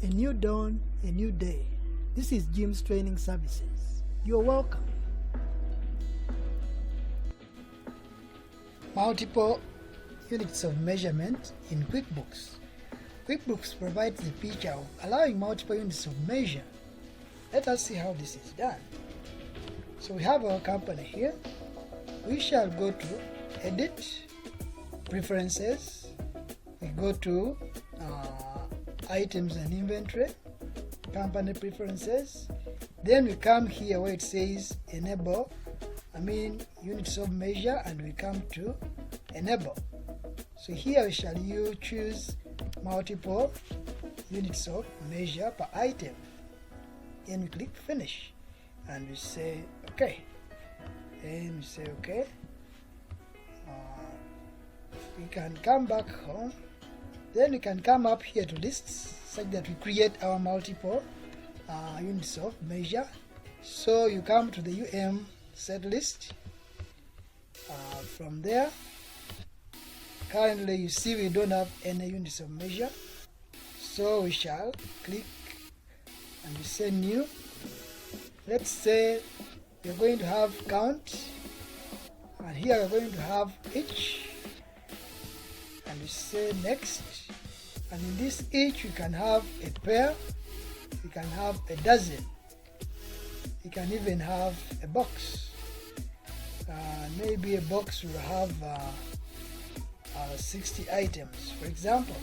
A new dawn, a new day. This is Jim's Training Services. You're welcome. Multiple units of measurement in QuickBooks. QuickBooks provides the feature of allowing multiple units of measure. Let us see how this is done. So we have our company here. We shall go to Edit, Preferences. We go to Items and Inventory, Company Preferences. Then we come here where it says Enable, units of measure, and we come to Enable. So here we shall choose multiple units of measure per item. Then we click Finish, and we say OK. Then we say OK. We can come back home. Then we can come up here to lists such that we create our multiple units of measure. So you come to the set list. From there, currently you see we don't have any units of measure. So we shall click and we say New. Let's say we're going to have count, and here we're going to have each, and we say Next. And in this each we can have a pair, we can have a dozen, we can even have a box. Maybe a box will have 60 items, for example.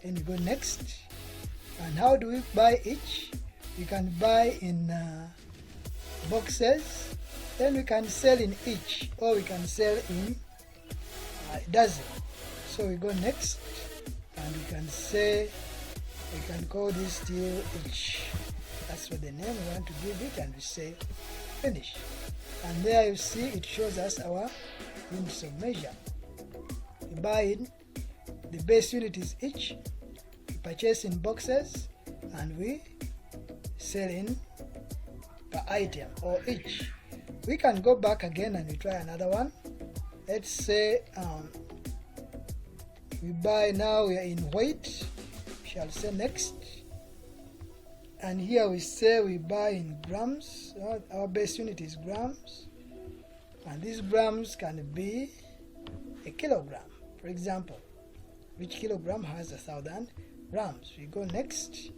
Then you go Next. And how do we buy each? We can buy in boxes, then we can sell in each, or we can sell in a dozen. So we go Next, and we can say, we can call this still each. That's what the name we want to give it, and we say Finish. And there you see it shows us our units of measure. We buy in, the base unit is each, we purchase in boxes, and we sell in per item or each. We can go back again and we try another one. Let's say we buy, now we are in weight, we shall say Next. And here we say we buy in grams. Our base unit is grams, and these grams can be a kilogram, for example. Which kilogram has 1,000 grams. We go Next.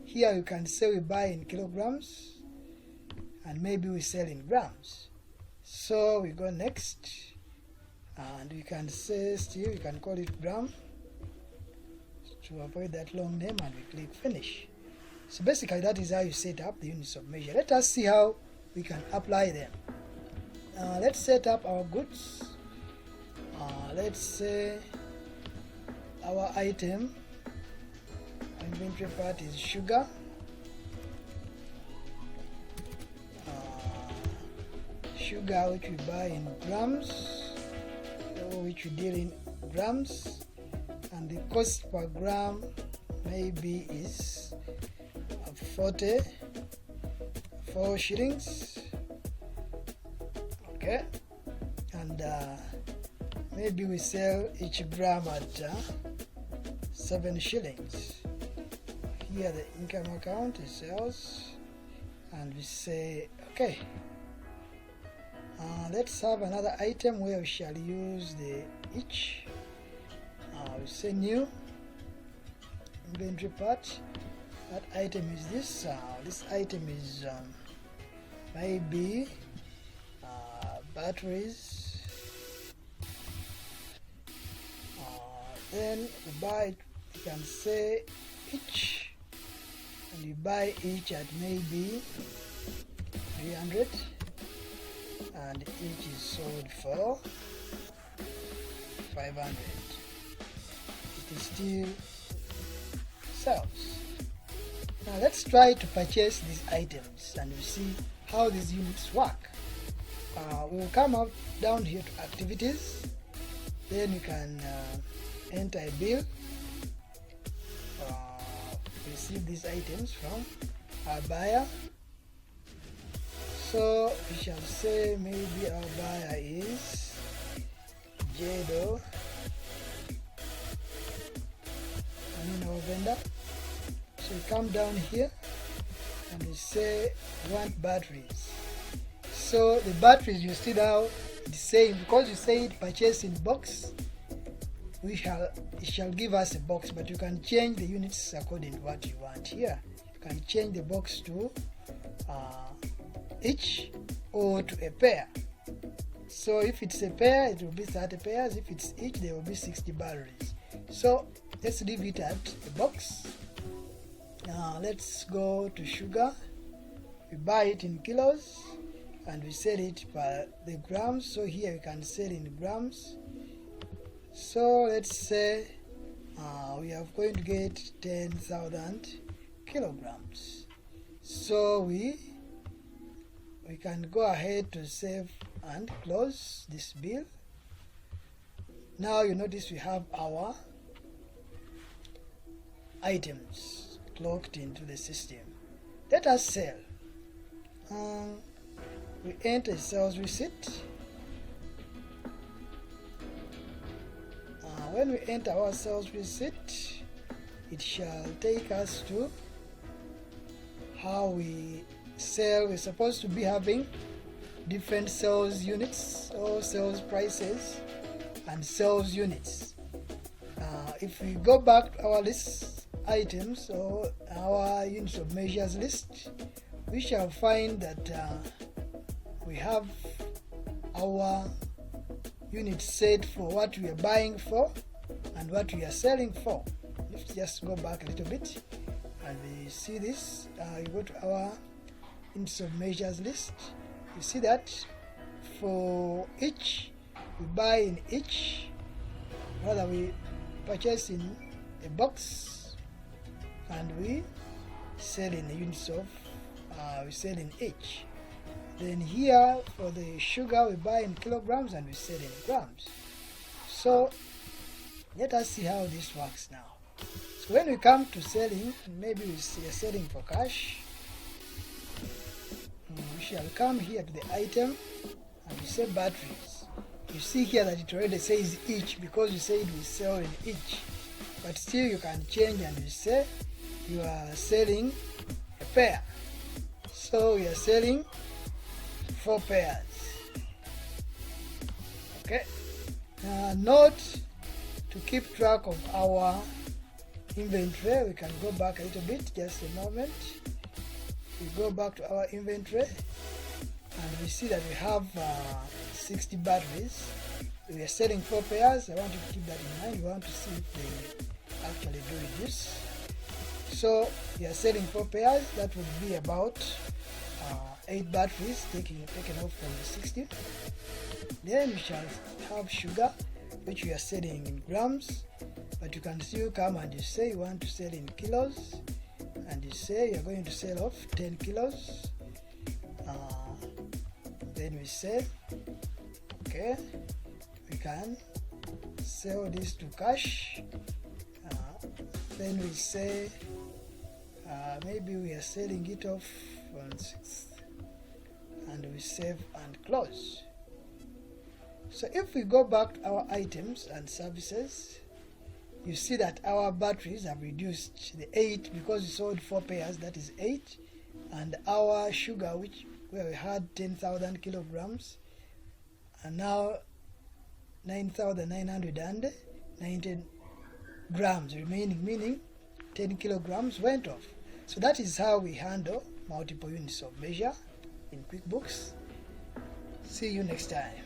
Here you can say we buy in kilograms, and maybe we sell in grams. So we go Next, and we can say still, we can call it gram to avoid that long name, and we click Finish. So basically that is how you set up the units of measure. Let us see how we can apply them. Let's set up our goods. Let's say our item, inventory part is sugar. Sugar which we buy in grams, or which we deal in grams, and the cost per gram maybe is 44 shillings. Okay, and maybe we sell each gram at 7 shillings. Here the income account is sales, and we say okay. Let's have another item where we shall use the each. We say New, inventory part. That item is this. This item is maybe batteries. Then we buy, you can say each, and you buy each at maybe 300, and each is sold for 500. It is still sells. Now let's try to purchase these items, and we see how these units work. We will come out down here to Activities. Then you can enter a bill. Receive these items from our buyer. So we shall say maybe our buyer is Jado, our vendor. So we come down here and we say we want batteries. So the batteries, you see now the same, because you said purchase in box, it shall give us a box, but you can change the units according to what you want. Here you can change the box to each or to a pair. So if it's a pair, it will be 30 pairs. If it's each, there will be 60 batteries. So let's leave it at a box. Let's go to sugar. We buy it in kilos and we sell it by the grams. So here we can sell in grams. So let's say we are going to get 10,000 kilograms. So we can go ahead to save and close this bill. Now you notice we have our items clocked into the system. Let us sell. We enter sales receipt. When we enter our sales receipt, it shall take us to how we sell. We're supposed to be having different sales units or sales prices and sales units. If we go back to our list items or our units of measures list, we shall find that we have our units set for what we are buying for and what we are selling for. Let's just go back a little bit and we see this. You go to our units of measures list. You see that for each, we buy in each, rather we purchase in a box, and we sell in units of, we sell in each. Then here for the sugar, we buy in kilograms and we sell in grams. So let us see how this works now. So when we come to selling, maybe we are selling for cash. We shall come here to the item and we say batteries. You see here that it already says each because you said we sell in each. But still you can change and you say you are selling a pair. So we are selling 4 pairs. Okay. Note to keep track of our inventory. We can go back a little bit, just a moment. We go back to our inventory and we see that we have 60 batteries. We are selling 4 pairs. I want you to keep that in mind. You want to see if they actually do this. So we are selling 4 pairs. That would be about 8 batteries taken off from the 60. Then we shall have sugar, which we are selling in grams, but you can still come and you say you want to sell in kilos, and you say you're going to sell off 10 kilos. Then we say, okay, we can sell this to cash. Then we say, maybe we are selling it off 1/6, and we save and close. So if we go back to our items and services, you see that our batteries have reduced the 8 because we sold 4 pairs, that is 8, and our sugar, where we had 10,000 kilograms, and now 9,990 grams remaining, meaning 10 kilograms went off. So that is how we handle multiple units of measure in QuickBooks. See you next time.